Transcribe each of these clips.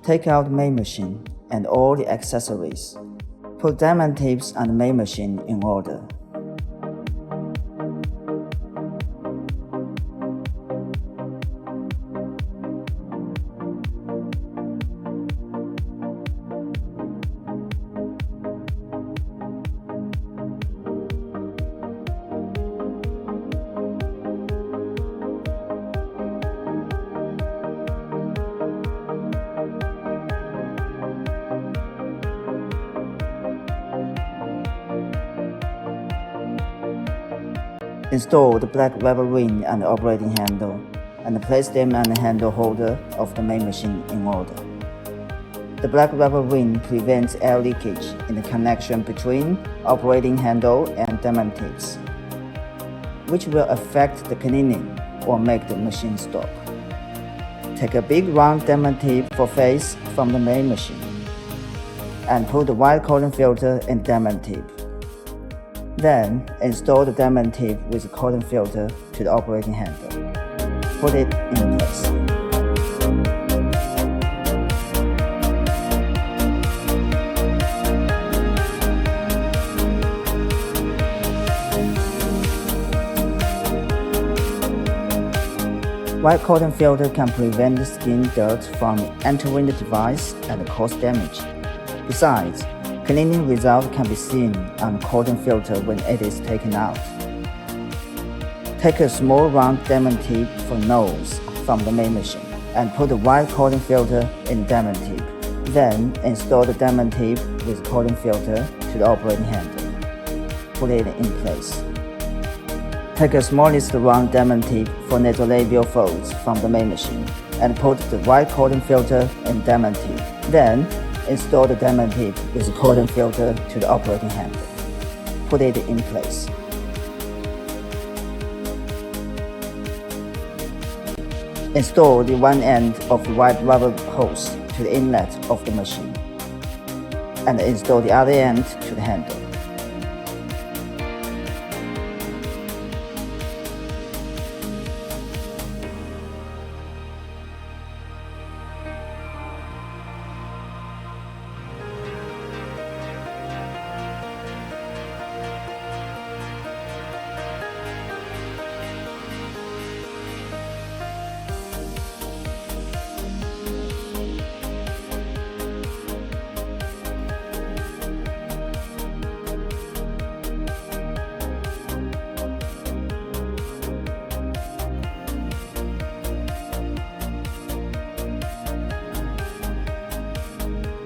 Take out the main machine and all the accessories. Put diamond tips on the main machine in order. Install the black rubber ring on the operating handle and place them on the handle holder of the main machine in order. The black rubber ring prevents air leakage in the connection between operating handle and diamond tips, which will affect the cleaning or make the machine stop. Take a big round diamond tip for face from the main machine and put the white cotton filter in the diamond tip. Then, install the diamond tip with the cotton filter to the operating handle. Put it in place. White cotton filter can prevent the skin dirt from entering the device and cause damage. Besides, cleaning result can be seen on the cotton filter when it is taken out. Take a small round diamond tip for nose from the main machine and put the white cotton filter in the diamond tip. Then install the diamond tip with cotton filter to the operating handle. Put it in place. Take a smallest round diamond tip for nasolabial folds from the main machine and put the white cotton filter in the diamond tip. Then install the diamond tip with the cotton filter to the operating handle. Put it in place. Install the one end of the white rubber hose to the inlet of the machine and install the other end to the handle.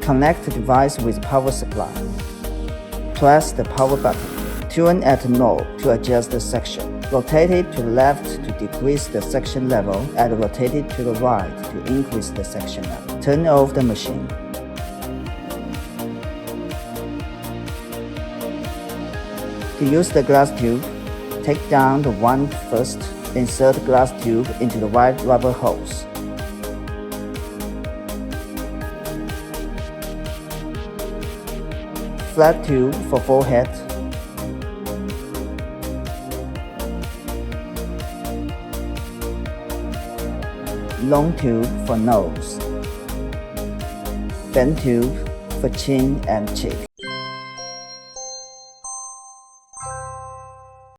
Connect the device with power supply. Press the power button. Turn at the knob to adjust the section. Rotate it to the left to decrease the section level and rotate it to the right to increase the section level. Turn off the machine. To use the glass tube, take down the wand first. Insert the glass tube into the white rubber hose. Flat tube for forehead. Long tube for nose. Bend tube for chin and cheek.